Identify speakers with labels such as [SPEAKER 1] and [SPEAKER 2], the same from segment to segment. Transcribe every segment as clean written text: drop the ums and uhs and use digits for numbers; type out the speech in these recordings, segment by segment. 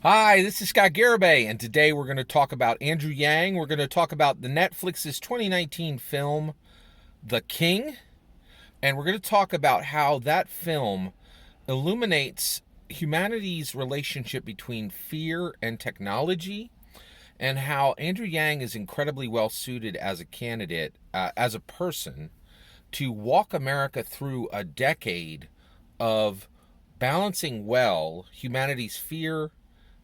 [SPEAKER 1] Hi, this is Scott Garibay, and today we're going to talk about Andrew Yang. We're going to talk about the Netflix's 2019 film, The King, and we're going to talk about how that film illuminates humanity's relationship between fear and technology, and how Andrew Yang is incredibly well suited as a candidate, as a person, to walk America through a decade of balancing well humanity's fear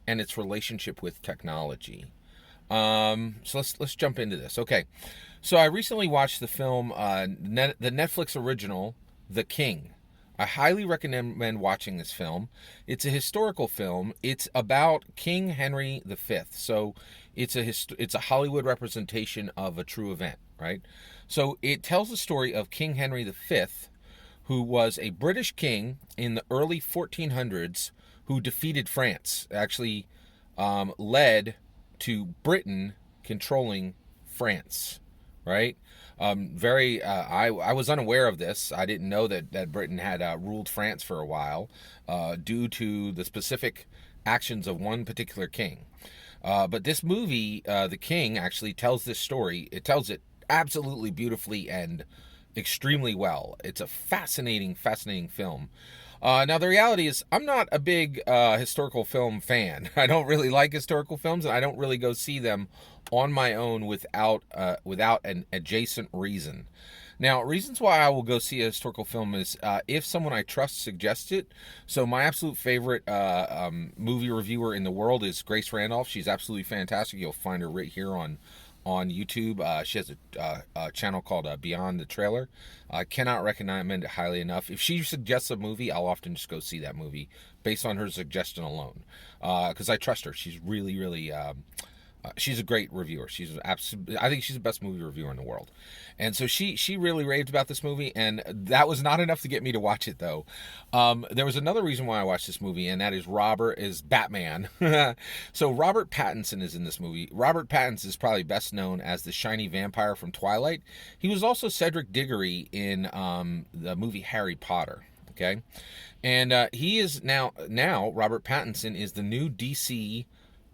[SPEAKER 1] and its relationship with technology. So let's jump into this. Okay, so I recently watched the film, the Netflix original, The King. I highly recommend watching this film. It's a historical film. It's about King Henry V. So it's a Hollywood representation of a true event, right? So it tells the story of King Henry V, who was a British king in the early 1400s who defeated France, actually led to Britain controlling France, right? I was unaware of this. I didn't know that Britain had ruled France for a while due to the specific actions of one particular king. But this movie, The King, actually tells this story. It tells it absolutely beautifully and extremely well. It's a fascinating film. Now, the reality is, I'm not a big historical film fan. I don't really like historical films, and I don't really go see them on my own without an adjacent reason. Now, reasons why I will go see a historical film is if someone I trust suggests it. So, my absolute favorite movie reviewer in the world is Grace Randolph. She's absolutely fantastic. You'll find her right here on YouTube. She has a channel called Beyond the Trailer. I cannot recommend it highly enough. If she suggests a movie, I'll often just go see that movie based on her suggestion alone, because I trust her. She's really she's a great reviewer. I think she's the best movie reviewer in the world. And so she really raved about this movie, and that was not enough to get me to watch it, though. There was another reason why I watched this movie, and that is Robert is Batman. So Robert Pattinson is in this movie. Robert Pattinson is probably best known as the shiny vampire from Twilight. He was also Cedric Diggory in the movie Harry Potter. Okay, and he is now Robert Pattinson is the new DC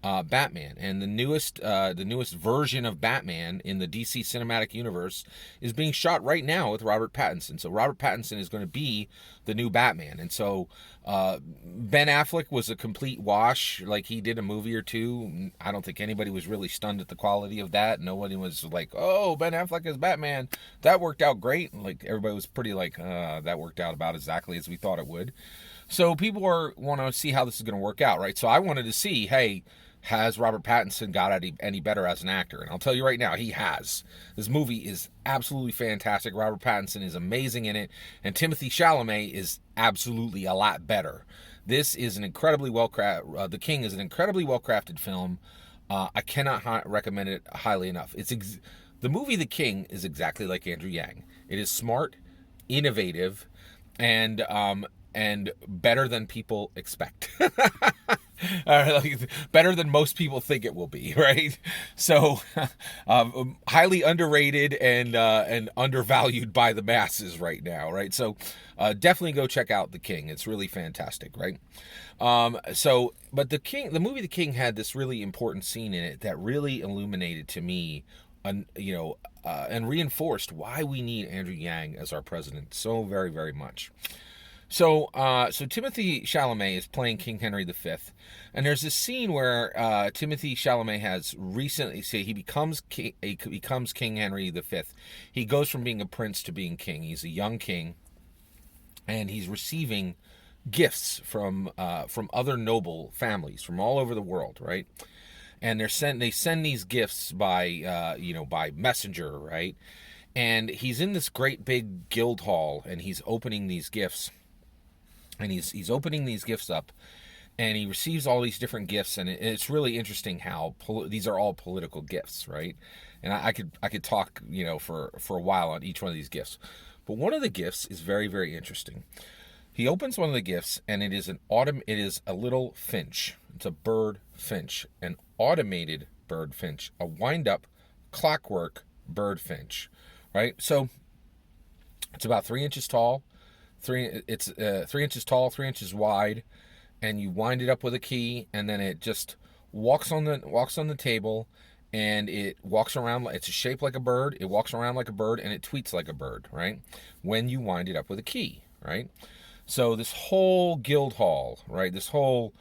[SPEAKER 1] Batman, and the newest version of Batman in the DC cinematic universe is being shot right now with Robert Pattinson. So Robert Pattinson is going to be the new Batman, and so Ben Affleck was a complete wash. Like, he did a movie or two. I don't think anybody was really stunned at the quality of that. Nobody was like, "Oh, Ben Affleck is Batman. That worked out great." Like, everybody was pretty like, "That worked out about exactly as we thought it would." So people want to see how this is going to work out, right? So I wanted to see, hey, has Robert Pattinson got any better as an actor? And I'll tell you right now, he has. This movie is absolutely fantastic. Robert Pattinson is amazing in it, and Timothée Chalamet is absolutely a lot better. This is an incredibly The King is an incredibly well crafted film. I cannot recommend it highly enough. The movie The King is exactly like Andrew Yang. It is smart, innovative, and better than people expect. Like, better than most people think it will be, right? So, highly underrated and undervalued by the masses right now, right? So, definitely go check out The King. It's really fantastic, right? But the movie The King had this really important scene in it that really illuminated to me, and reinforced why we need Andrew Yang as our president so very much. So Timothée Chalamet is playing King Henry V, and there's this scene where Timothée Chalamet has recently, he becomes King Henry V. He goes from being a prince to being king. He's a young king, and he's receiving gifts from other noble families from all over the world, right? And they send these gifts by messenger, right? And he's in this great big guild hall, and he's opening these gifts. And he's opening these gifts up, and he receives all these different gifts, and it's really interesting how these are all political gifts, right? And I could talk for a while on each one of these gifts, but one of the gifts is very interesting. He opens one of the gifts, and it is a little finch. It's a bird finch, an automated bird finch, a wind-up clockwork bird finch, right? So it's about 3 inches tall. 3 inches tall, 3 inches wide, and you wind it up with a key, and then it just walks on the table, and it walks around. It's shaped like a bird. It walks around like a bird, and it tweets like a bird, right? When you wind it up with a key, right? So this whole guild hall, right? This whole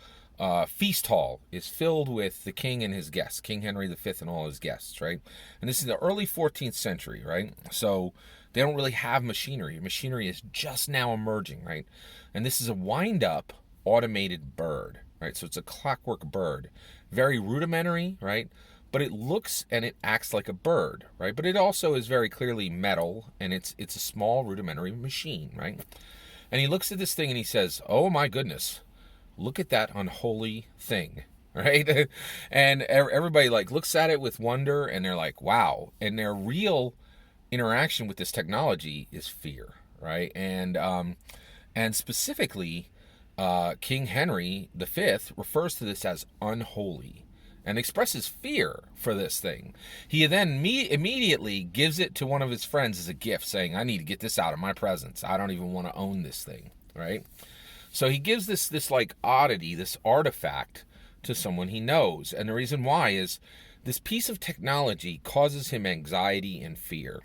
[SPEAKER 1] feast hall is filled with the king and his guests, King Henry V and all his guests, right? And this is the early 14th century, right? So they don't really have machinery. Machinery is just now emerging, right? And this is a wind-up automated bird, right? So it's a clockwork bird, very rudimentary, right? But it looks and it acts like a bird, right? But it also is very clearly metal, and it's a small rudimentary machine, right? And he looks at this thing and he says, "Oh my goodness, look at that unholy thing," right? And everybody like looks at it with wonder, and they're like, "Wow!" And their real interaction with this technology is fear, right? And specifically, King Henry V refers to this as unholy and expresses fear for this thing. He then immediately gives it to one of his friends as a gift, saying, "I need to get this out of my presence. I don't even want to own this thing," right? So he gives this like oddity, this artifact, to someone he knows. And the reason why is this piece of technology causes him anxiety and fear.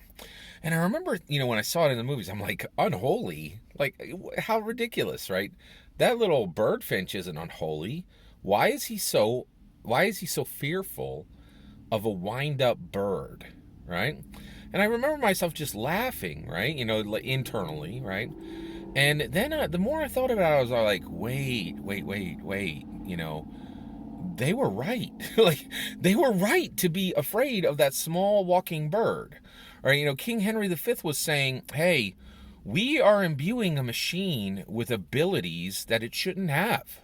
[SPEAKER 1] And I remember, when I saw it in the movies, I'm like, unholy? Like, how ridiculous, right? That little birdfinch isn't unholy. Why is he so fearful of a wind-up bird, right? And I remember myself just laughing, right? Internally, right? And then the more I thought about it, I was like, wait. They were right. Like, they were right to be afraid of that small walking bird. Right? King Henry V was saying, hey, we are imbuing a machine with abilities that it shouldn't have,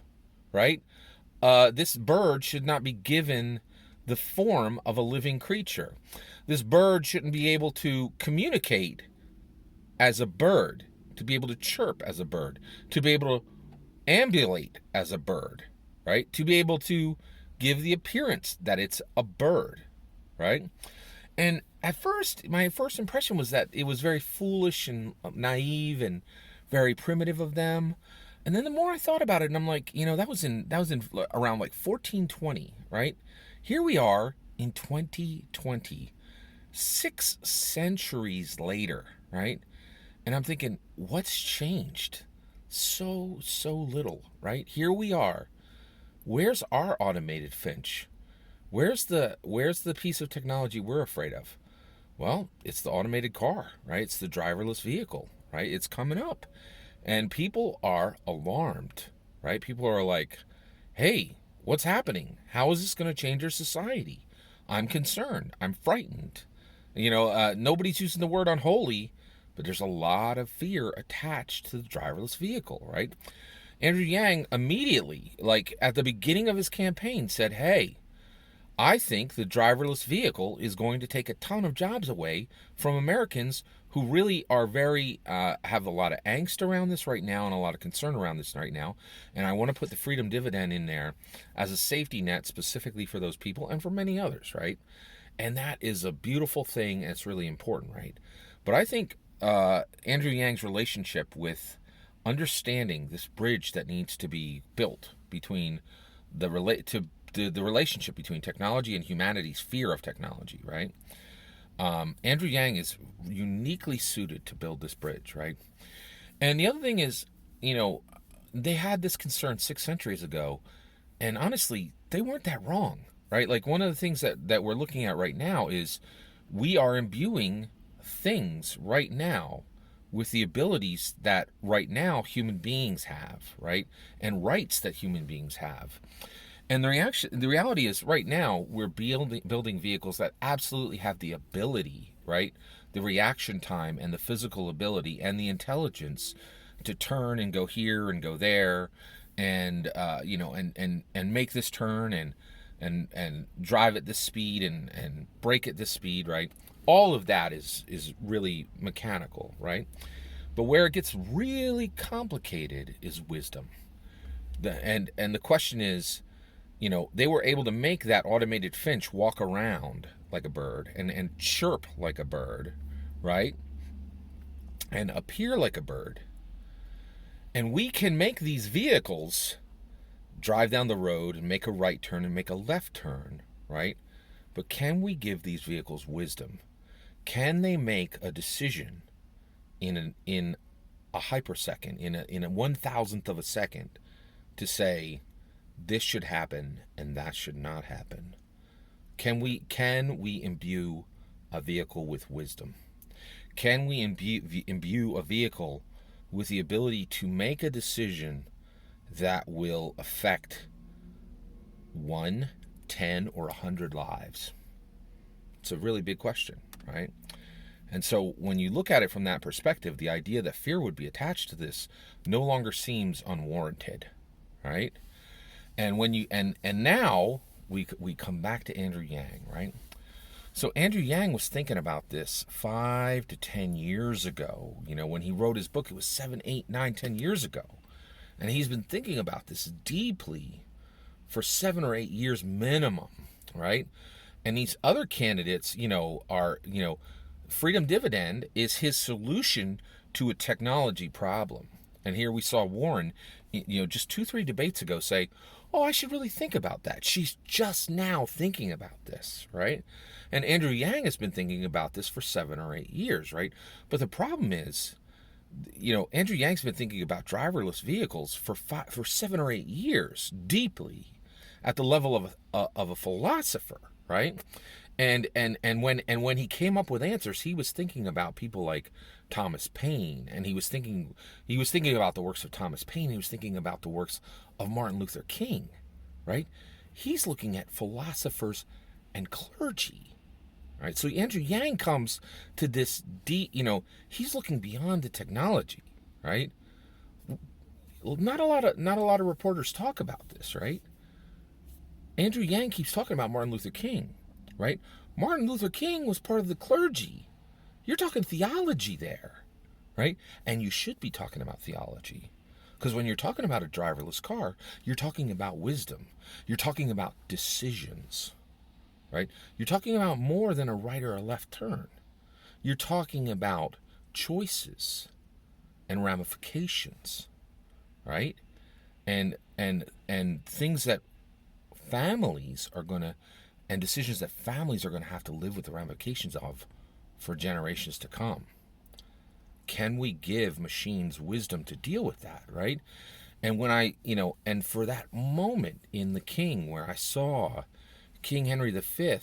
[SPEAKER 1] right? This bird should not be given the form of a living creature. This bird shouldn't be able to communicate as a bird, to be able to chirp as a bird, to be able to ambulate as a bird, right? To be able to give the appearance that it's a bird, right? And at first, my first impression was that it was very foolish and naive and very primitive of them. And then the more I thought about it, and I'm like, that was in around like 1420, right? Here we are in 2020, 6 centuries later, right? And I'm thinking, what's changed? So little, right? Here we are. Where's our automated finch? Where's the piece of technology we're afraid of? Well, it's the automated car, right? It's the driverless vehicle, right? It's coming up. And people are alarmed, right? People are like, hey, what's happening? How is this going to change our society? I'm concerned. I'm frightened. Nobody's using the word unholy, but there's a lot of fear attached to the driverless vehicle, right? Andrew Yang immediately, like at the beginning of his campaign, said, hey, I think the driverless vehicle is going to take a ton of jobs away from Americans who really are have a lot of angst around this right now and a lot of concern around this right now. And I want to put the freedom dividend in there as a safety net specifically for those people and for many others, right? And that is a beautiful thing, and it's really important, right? But I think Andrew Yang's relationship with understanding this bridge that needs to be built between the relationship between technology and humanity's fear of technology, right? Andrew Yang is uniquely suited to build this bridge, right? And the other thing is, they had this concern 6 centuries ago, and honestly, they weren't that wrong, right? Like, one of the things that we're looking at right now is we are imbuing things right now with the abilities that right now human beings have, right? And rights that human beings have. And the reality is right now we're building vehicles that absolutely have the ability, right? The reaction time and the physical ability and the intelligence to turn and go here and go there and and make this turn and drive at this speed and brake at this speed, right? All of that is really mechanical, right? But where it gets really complicated is wisdom. And the question is, they were able to make that automated finch walk around like a bird and chirp like a bird, right? And appear like a bird. And we can make these vehicles drive down the road and make a right turn and make a left turn, right? But can we give these vehicles wisdom? Can they make a decision in a hypersecond, in a 1,000th of a second, to say this should happen and that should not happen? Can we imbue a vehicle with wisdom? Can we imbue a vehicle with the ability to make a decision that will affect 1, 10, or 100 lives? It's a really big question, right? And so when you look at it from that perspective, the idea that fear would be attached to this no longer seems unwarranted, right? And when you and now we come back to Andrew Yang, right? So Andrew Yang was thinking about this 5 to 10 years ago. When he wrote his book, it was 7, 8, 9, 10 years ago. And he's been thinking about this deeply for 7 or 8 years minimum, right? And these other candidates, are, freedom dividend is his solution to a technology problem. And here we saw Warren, just 2-3 debates ago say, oh, I should really think about that. She's just now thinking about this, right? And Andrew Yang has been thinking about this for 7 or 8 years, right? But the problem is, Andrew Yang's been thinking about driverless vehicles for 7 or 8 years, deeply, at the level of a philosopher, right? And when he came up with answers, he was thinking about people like Thomas Paine, and he was thinking about the works of Thomas Paine. He was thinking about the works of Martin Luther King, right? He's looking at philosophers and clergy, right? So Andrew Yang comes to this deep, he's looking beyond the technology, right? Not a lot of reporters talk about this, right? Andrew Yang keeps talking about Martin Luther King, right? Martin Luther King was part of the clergy. You're talking theology there, right? And you should be talking about theology. Because when you're talking about a driverless car, you're talking about wisdom. You're talking about decisions, right? You're talking about more than a right or a left turn. You're talking about choices and ramifications, right? And things that families are going to, and decisions that families are going to have to live with the ramifications of for generations to come. Can we give machines wisdom to deal with that, right? And when and for that moment in The King where I saw King Henry V,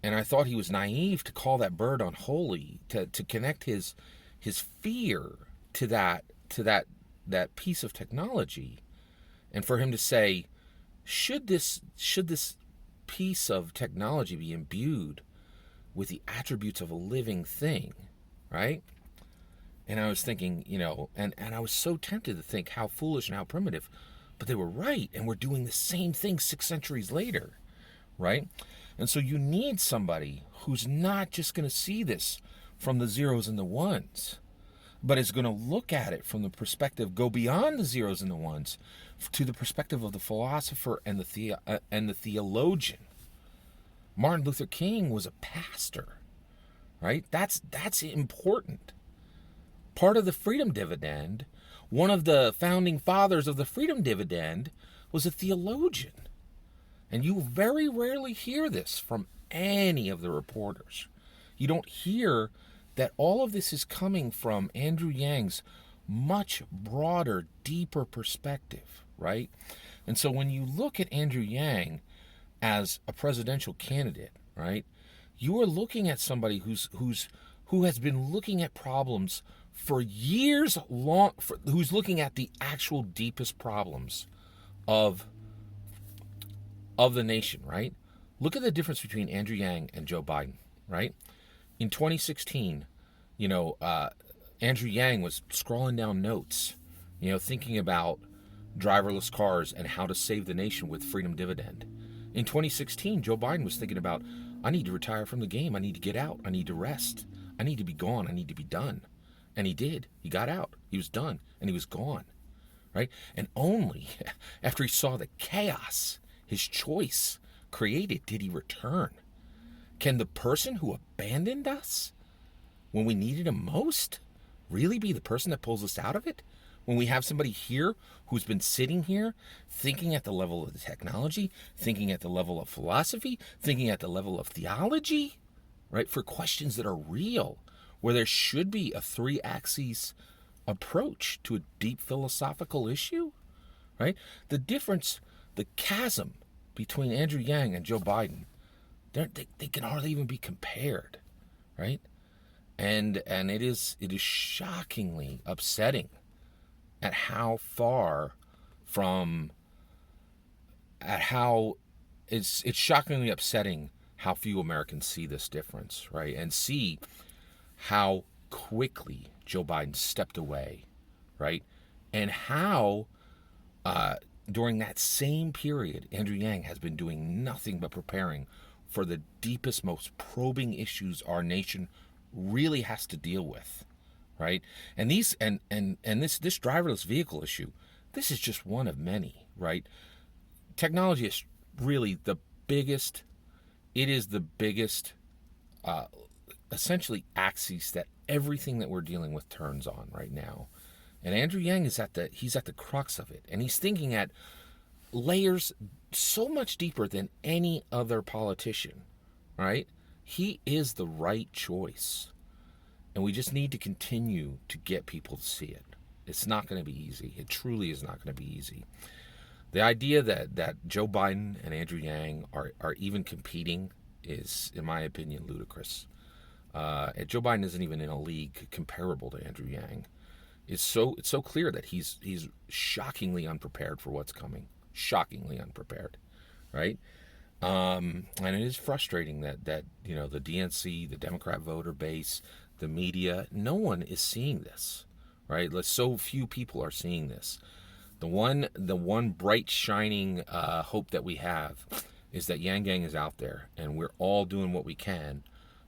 [SPEAKER 1] and I thought he was naive to call that bird unholy, to connect his fear to that piece of technology, and for him to say, should this piece of technology be imbued with the attributes of a living thing, right? And I was thinking, and I was so tempted to think how foolish and how primitive, but they were right, and we're doing the same thing 6 centuries later, right? And so you need somebody who's not just going to see this from the zeros and the ones, but is going to look at it from the perspective, go beyond the zeros and the ones, to the perspective of the philosopher and the theologian. Martin Luther King was a pastor, right? That's important. Part of the freedom dividend, one of the founding fathers of the freedom dividend was a theologian. And you very rarely hear this from any of the reporters. You don't hear that all of this is coming from Andrew Yang's much broader, deeper perspective, right? And so when you look at Andrew Yang as a presidential candidate, right, you are looking at somebody who has been looking at problems for years long, who's looking at the actual deepest problems of the nation, right? Look at the difference between Andrew Yang and Joe Biden, right? In 2016, Andrew Yang was scrolling down notes, thinking about driverless cars and how to save the nation with freedom dividend. In 2016, Joe Biden was thinking about, I need to retire from the game. I need to get out. I need to rest. I need to be gone. I need to be done. And he did. He got out. He was done. And he was gone, right? And only after he saw the chaos his choice created did he return. Can the person who abandoned us when we needed him most really be the person that pulls us out of it? When we have somebody here who's been sitting here thinking at the level of the technology, thinking at the level of philosophy, thinking at the level of theology, right, for questions that are real, where there should be a three-axis approach to a deep philosophical issue, right? The difference, the chasm between Andrew Yang and Joe Biden, they can hardly even be compared, right? And it is shockingly upsetting at how far from at how it's shockingly upsetting how few Americans see this difference, right? And see how quickly Joe Biden stepped away, right? And how during that same period, Andrew Yang has been doing nothing but preparing for the deepest, most probing issues our nation really has to deal with, right? And these and this driverless vehicle issue, this is just one of many, right? Technology is really the biggest. It is the biggest, essentially, axis that everything that we're dealing with turns on right now. And Andrew Yang is at the crux of it, and he's thinking at layers so much deeper than any other politician, right? He is the right choice, and we just need to continue to get people to see it. It's not going to be easy. It truly is not going to be easy. The idea that Joe Biden and Andrew Yang are even competing is, in my opinion, ludicrous. And Joe Biden isn't even in a league comparable to Andrew Yang. It's so clear that he's shockingly unprepared for what's coming. Shockingly unprepared, right? And it is frustrating that the DNC, the Democrat voter base, the media, no one is seeing this, right? So few people are seeing this. The one bright shining hope that we have is that Yang Gang is out there, and we're all doing what we can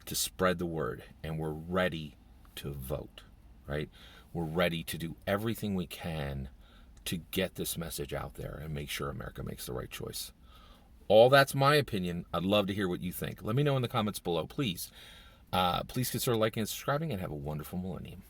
[SPEAKER 1] to spread the word, and we're ready to vote, right? We're ready to do everything we can to get this message out there and make sure America makes the right choice. All that's my opinion. I'd love to hear what you think. Let me know in the comments below, please. Please consider liking and subscribing, and have a wonderful millennium.